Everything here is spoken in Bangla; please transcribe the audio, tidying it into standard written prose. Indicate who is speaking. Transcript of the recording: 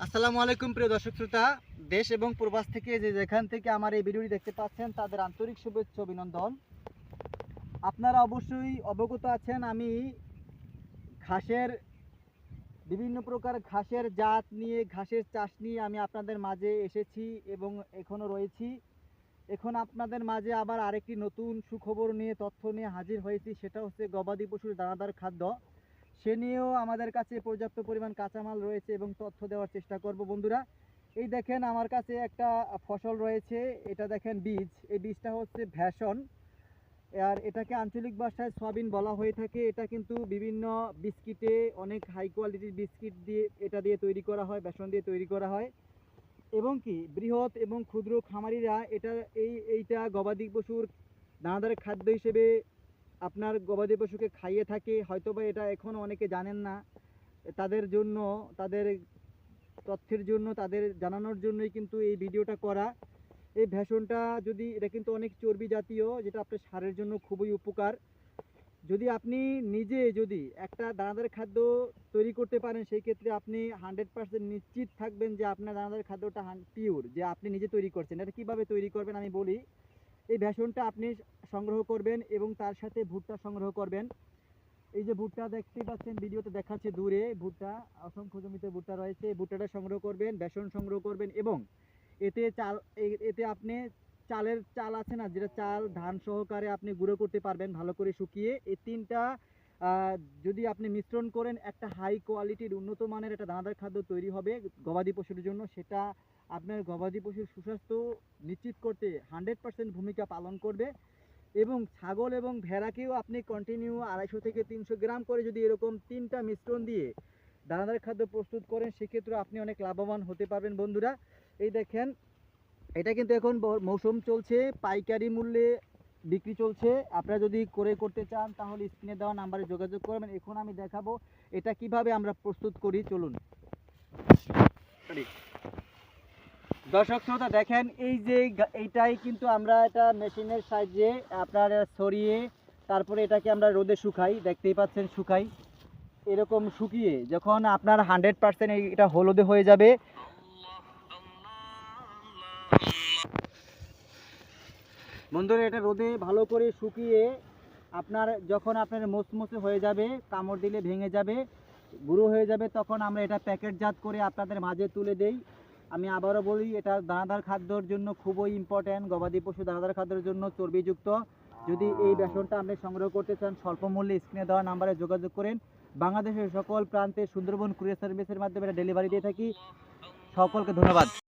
Speaker 1: আসসালামু আলাইকুম প্রিয় দর্শক শ্রোতা, দেশ এবং প্রবাস থেকে যেখান থেকে আমার এই ভিডিওটি দেখতে পাচ্ছেন তাদের আন্তরিক শুভেচ্ছা অভিনন্দন। আপনারা অবশ্যই অবগত আছেন আমি ঘাসের বিভিন্ন প্রকার ঘাসের জাত নিয়ে, ঘাসের চাষ নিয়ে আমি আপনাদের মাঝে এসেছি এবং এখনও রয়েছি। এখন আপনাদের মাঝে আবার আরেকটি নতুন সুখবর নিয়ে, তথ্য নিয়ে হাজির হয়েছি। সেটা হচ্ছে গবাদি পশুর দানাদার খাদ্য। সে নিয়েও আমাদের কাছে পর্যাপ্ত পরিমাণ কাঁচামাল রয়েছে এবং তথ্য দেওয়ার চেষ্টা করব বন্ধুরা। এই দেখেন আমার কাছে একটা ফসল রয়েছে, এটা দেখেন বীজ। এই বীজটা হচ্ছে ভ্যাসন, আর এটাকে আঞ্চলিক ভাষায় সয়াবিন বলা হয়ে থাকে। এটা কিন্তু বিভিন্ন বিস্কিটে, অনেক হাই কোয়ালিটির বিস্কিট দিয়ে এটা দিয়ে তৈরি করা হয়, বেসন দিয়ে তৈরি করা হয়। এবং কি বৃহৎ এবং ক্ষুদ্র খামারিরা এইটা গবাদি পশুর দানাদার খাদ্য হিসেবে আপনার গবাদি পশুকে খাইয়ে থাকে। হয়তোবা এটা এখনও অনেকে জানেন না। তাদের জন্য, তাদের তথ্যের জন্য, তাদের জানানোর জন্যই কিন্তু এই ভিডিওটা করা। এই ভ্যাসনটা এটা কিন্তু অনেক চর্বি জাতীয়, যেটা আপনার সারের জন্য খুবই উপকার। যদি আপনি নিজে একটা দানাদার খাদ্য তৈরি করতে পারেন, সেই ক্ষেত্রে আপনি 100% নিশ্চিত থাকবেন যে আপনার দানাদার খাদ্যটা পিওর, যে আপনি নিজে তৈরি করছেন। এটা কীভাবে তৈরি করবেন আমি বলি। এই ভ্যাসনটা আপনি সংগ্রহ করবেন এবং তার সাথে ভুট্টা সংগ্রহ করবেন। এই যে ভুট্টা দেখতেই পাচ্ছেন, ভিডিওতে দেখাচ্ছে দূরে ভুট্টা, অসংখ্য জমিতে ভুট্টা রয়েছে। এই ভুট্টাটা সংগ্রহ করবেন, বেসন সংগ্রহ করবেন এবং এতে আপনি চাল আছে না, যেটা চাল ধান সহকারে আপনি গুঁড়ো করতে পারবেন ভালো করে শুকিয়ে। এই তিনটা যদি আপনি মিশ্রণ করেন, একটা হাই কোয়ালিটির উন্নত মানের একটা দানাদার খাদ্য তৈরি হবে গবাদি পশুর জন্য। সেটা আপনার গবাদি পশুর সুস্বাস্থ্য নিশ্চিত করতে 100% ভূমিকা পালন করবে। এবং ছাগল এবং ভেড়াকেও আপনি কন্টিনিউ 250 থেকে 300 গ্রাম করে যদি এরকম তিনটা মিশ্রণ দিয়ে দানাদার খাদ্য প্রস্তুত করেন, সেক্ষেত্রে আপনি অনেক লাভবান হতে পারবেন বন্ধুরা। এই দেখেন, এটা কিন্তু এখন মৌসুম চলছে, পাইকারি মূল্যে বিক্রি চলছে। আপনারা যদি করতে চান তাহলে স্ক্রিনে দেওয়া নাম্বারে যোগাযোগ করবেন। এখন আমি দেখাবো এটা কিভাবে আমরা প্রস্তুত করি, চলুন। দর্শক শ্রোতা দেখেন, এইটাই কিন্তু আমরা এটা মেশিনের সাহায্যে আপনার ছড়িয়ে তারপরে এটাকে আমরা রোদে শুকাই। দেখতেই পাচ্ছেন শুকাই। এরকম শুকিয়ে যখন আপনার 100% এটা হলুদে হয়ে যাবে, বন্ধুরা এটা রোদে ভালো করে শুকিয়ে যখন আপনার মুচমুচে হয়ে যাবে, কামড় দিলে ভেঙে যাবে, গুঁড়ো হয়ে যাবে, তখন আমরা এটা প্যাকেটজাত করে আপনাদের মাঝে তুলে দেই। আমি আবারও বলি, এটা দানাদার খাদ্যর জন্য খুবই ইম্পর্ট্যান্ট। গবাদি পশু দানাদার খাদ্যের জন্য চর্বিযুক্ত। যদি এই বেসনটা আপনি সংগ্রহ করতে চান, স্বল্প মূল্যে স্ক্রিনে দেওয়া নাম্বারে যোগাযোগ করেন। বাংলাদেশের সকল প্রান্তে সুন্দরবন কুরিয়ার সার্ভিসের মাধ্যমে এটা ডেলিভারি দিয়ে থাকি। সকলকে ধন্যবাদ।